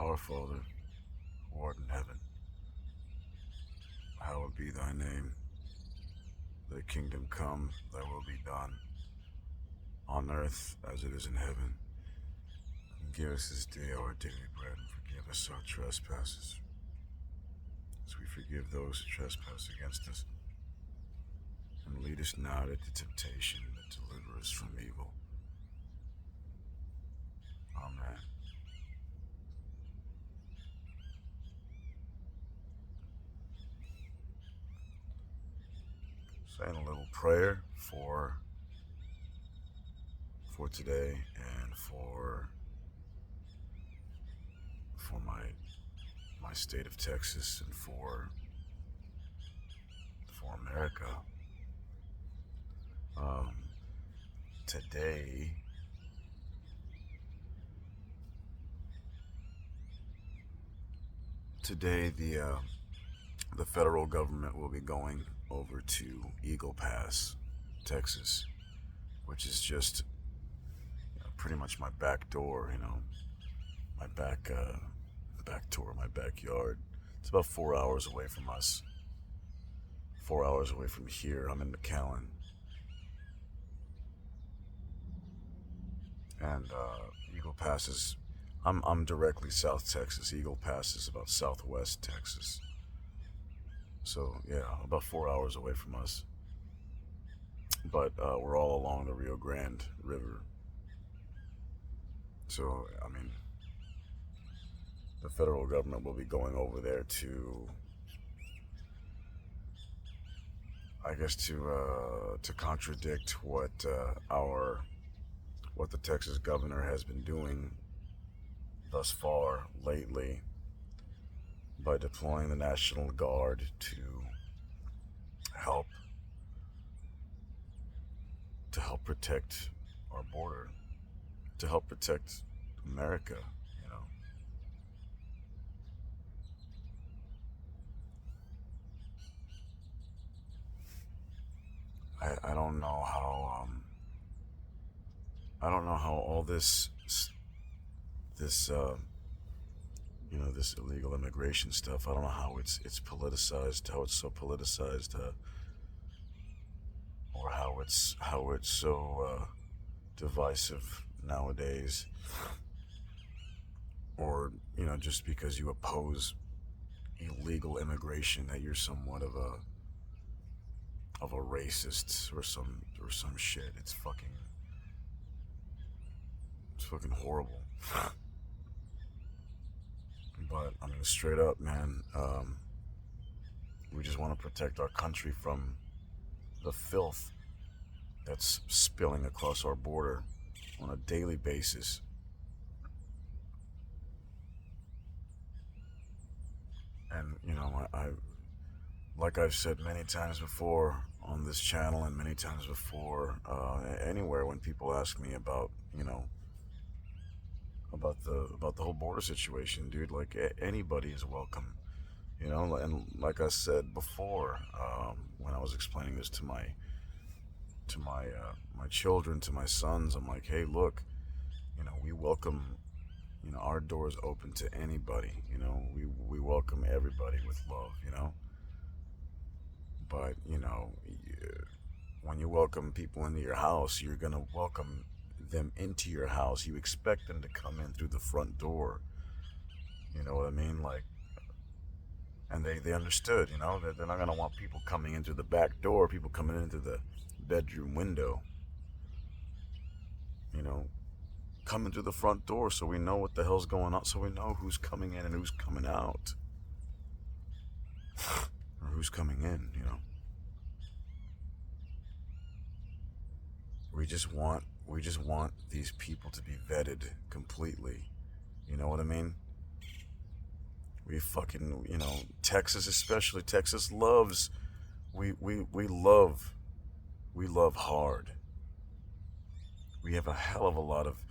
Our Father, who art in heaven, hallowed be thy name. Thy kingdom come, thy will be done, on earth as it is in heaven. And give us this day our daily bread, and forgive us our trespasses, as we forgive those who trespass against us. And lead us not into temptation, but deliver us from evil. Amen. Saying a little prayer for today and for my state of Texas and for America. Today the federal government will be going over to Eagle Pass, Texas, which is just pretty much my back door. My back door, my backyard. It's about 4 hours away from us. 4 hours away from here. I'm in McAllen, and Eagle Pass is. I'm directly South Texas. Eagle Pass is about Southwest Texas. So yeah, about 4 hours away from us. But we're all along the Rio Grande River. So I mean, the federal government will be going over there to, I guess, to contradict what the Texas governor has been doing thus far lately by deploying the National Guard to help protect our border, to help protect America. I don't know how all this this illegal immigration stuff. I don't know how it's politicized, how it's so politicized, or how it's so divisive nowadays, or just because you oppose illegal immigration that you're somewhat of a racist or some shit. It's fucking horrible. But I mean, straight up, man, we just want to protect our country from the filth that's spilling across our border on a daily basis. And I like I've said many times before on this channel and many times before anywhere, when people ask me about about the whole border situation, dude, like anybody is welcome, and like I said before, when I was explaining this to my children, to my sons, I'm like, hey, look, we welcome, our doors open to anybody, we welcome everybody with love, but when you welcome people into your house, you're gonna welcome them into your house. You expect them to come in through the front door. You know what I mean? Like, and they understood. They're not gonna want people coming in through the back door. People coming in through the bedroom window. Coming through the front door, so we know what the hell's going on. So we know who's coming in and who's coming out, or who's coming in. We just want these people to be vetted completely. You know what I mean? We fucking, Texas especially. Texas loves, we love hard. We have a hell of a lot of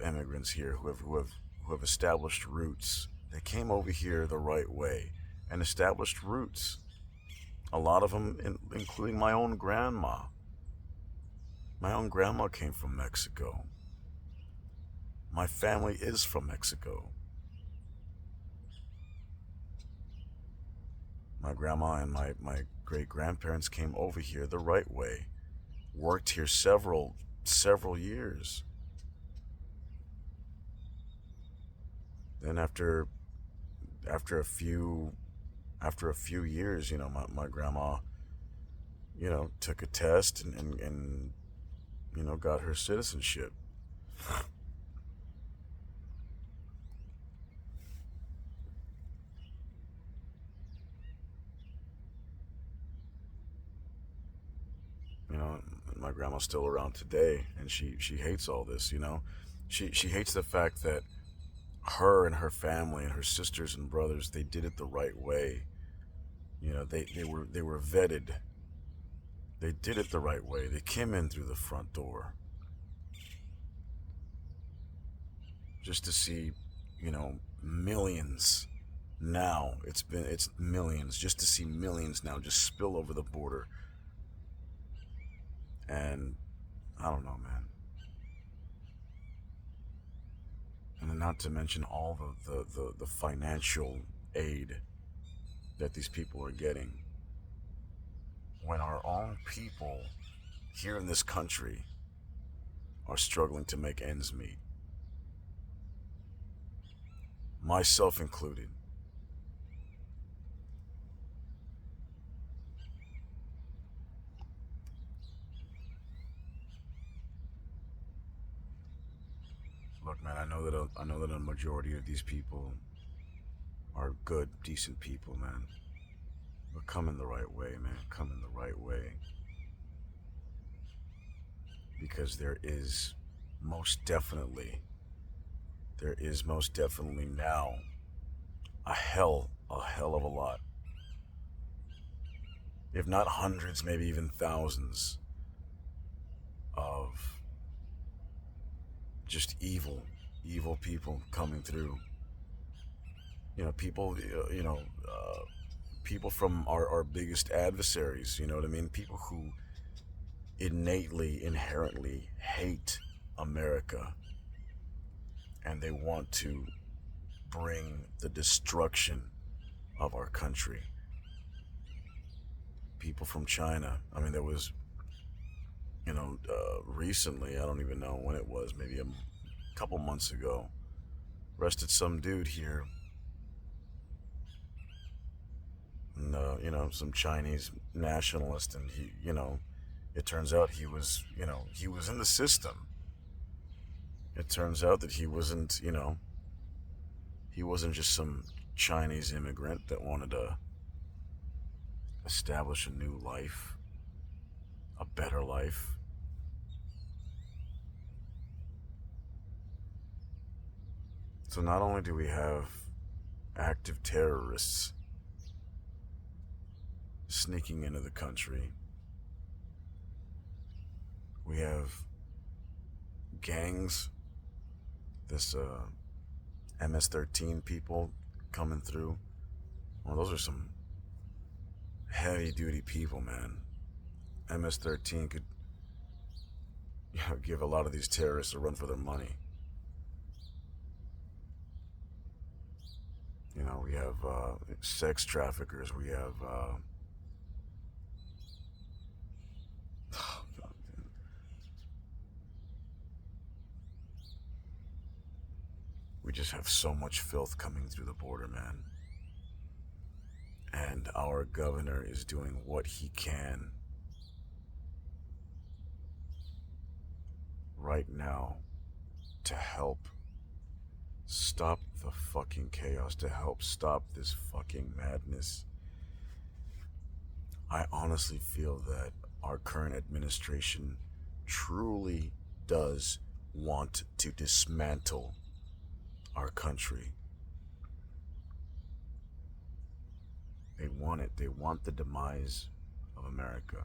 immigrants here who have established roots. They came over here the right way and established roots. A lot of them, including my own grandma. My own grandma came from Mexico. My family is from Mexico. My grandma and my great grandparents came over here the right way, worked here several years. Then after a few after a few years, my grandma, took a test and got her citizenship. You know, my grandma's still around today, and she hates all this. She hates the fact that her and her family and her sisters and brothers, they did it the right way. They were vetted. They did it the right way. They came in through the front door. Just to see, millions. Now it's millions. Just to see millions now just spill over the border. And I don't know, man. And then not to mention all the financial aid that these people are getting. When our own people here in this country are struggling to make ends meet. Myself included. Look, man, I know that a majority of these people are good, decent people, man. But come in the right way, man. Come in the right way. Because there is most definitely now a hell of a lot. If not hundreds, maybe even thousands of just evil people coming through. People, people from our biggest adversaries, you know what I mean? People who inherently hate America, and they want to bring the destruction of our country. People from China. I mean, there was, recently, I don't even know when it was, maybe a couple months ago, arrested some dude here. And, some Chinese nationalist, and it turns out he was in the system. It turns out that he wasn't just some Chinese immigrant that wanted to establish a new life, a better life. So not only do we have active terrorists sneaking into the country, we have gangs, this MS-13 people coming through. Well, those are some heavy duty people, man. MS-13 could give a lot of these terrorists a run for their money. We have sex traffickers. We have oh, God, we just have so much filth coming through the border, man. And our governor is doing what he can right now to help stop the fucking chaos, to help stop this fucking madness. I honestly feel that our current administration truly does want to dismantle our country. They want it. They want the demise of America.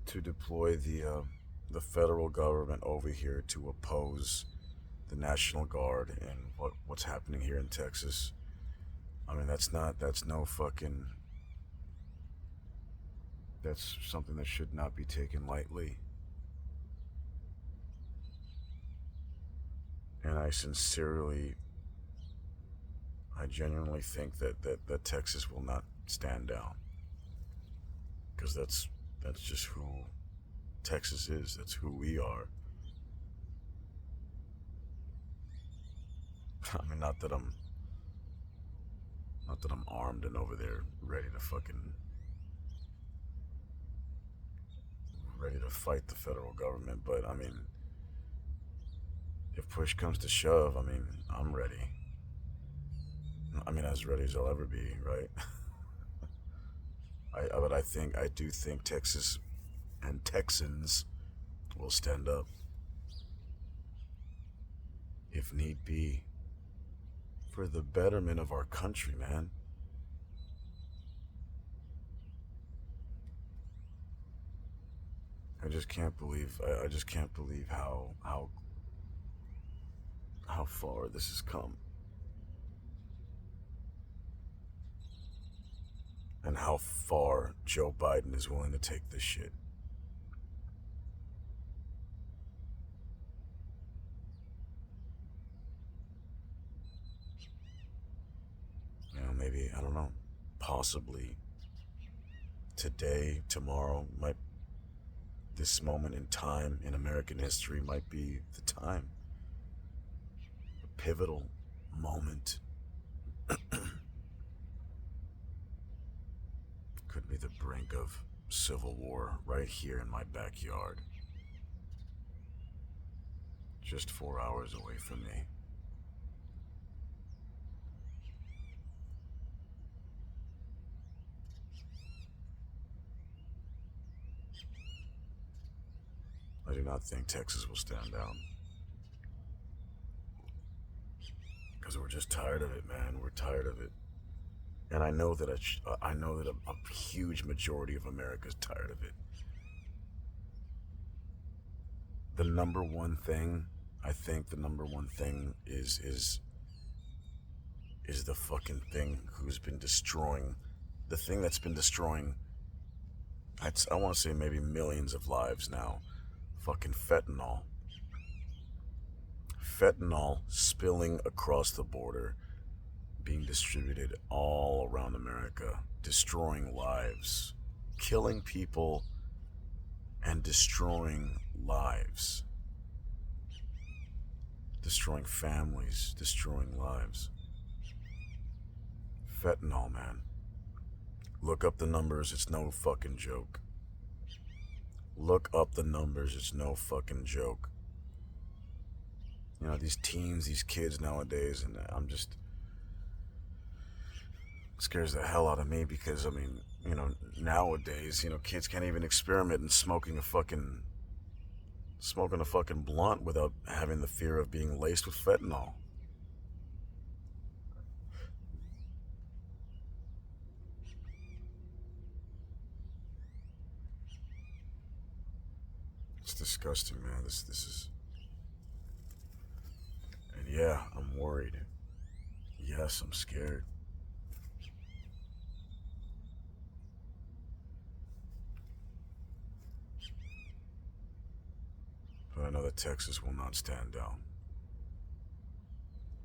To deploy the federal government over here to oppose the National Guard and what's happening here in Texas. I mean, that's something that should not be taken lightly. And I genuinely think that Texas will not stand down. Because that's just who Texas is. That's who we are. I mean, not that I'm armed and over there ready to fight the federal government, but I mean, if push comes to shove, I mean, I'm ready. I mean, as ready as I'll ever be, right? But I do think Texas and Texans will stand up if need be for the betterment of our country, man. I just can't believe how far this has come and how far Joe Biden is willing to take this shit. You know, maybe, I don't know, possibly today, tomorrow, this moment in time in American history might be the time. A pivotal moment. Could be the brink of civil war right here in my backyard. Just 4 hours away from me. I do not think Texas will stand down. Because we're just tired of it, man. We're tired of it. And I know that a huge majority of America is tired of it. The number one thing, I think the number one thing is the fucking thing who's been destroying, the thing that's been destroying, I want to say maybe millions of lives now. Fucking fentanyl. Fentanyl spilling across the border, being distributed all around America, destroying lives, killing people, and destroying lives. Destroying families, destroying lives. Fentanyl, man. Look up the numbers, it's no fucking joke. Look up the numbers, it's no fucking joke. You know, these teens, these kids nowadays, and I'm just... It scares the hell out of me because, I mean, you know, nowadays, you know, kids can't even experiment in smoking a fucking blunt without having the fear of being laced with fentanyl. It's disgusting, man. This is... And yeah, I'm worried. Yes, I'm scared. But I know that Texas will not stand down.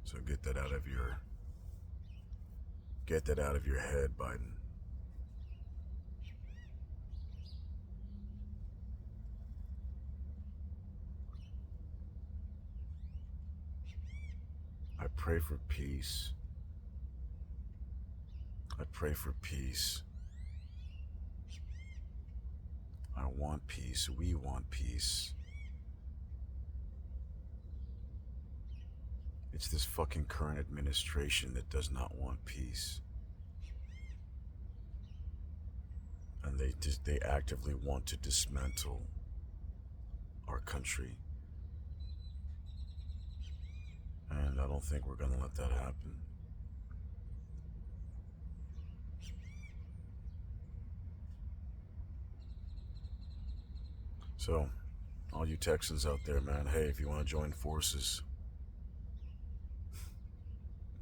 So get that out of your head, Biden. I pray for peace. I pray for peace. I want peace. We want peace. It's this fucking current administration that does not want peace. And they actively want to dismantle our country. And I don't think we're gonna let that happen. So, all you Texans out there, man, hey, if you want to join forces,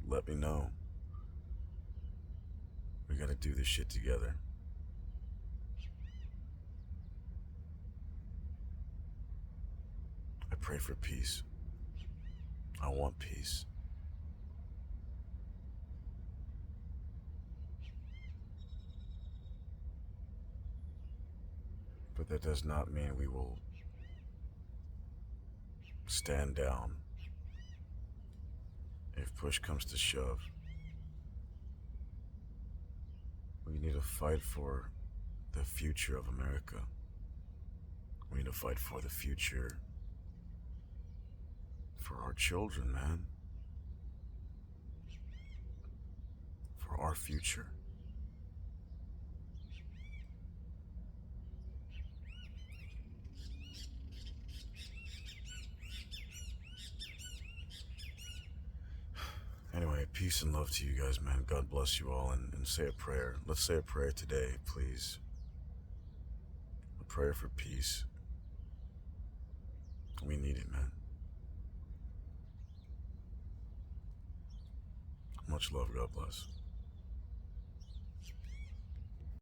let me know. We gotta do this shit together. I pray for peace. I want peace. But that does not mean we will stand down if push comes to shove. We need to fight for the future of America. We need to fight for the future for our children, man. For our future. Anyway, peace and love to you guys, man. God bless you all, and say a prayer. Let's say a prayer today, please. A prayer for peace. We need it, man. Much love. God bless.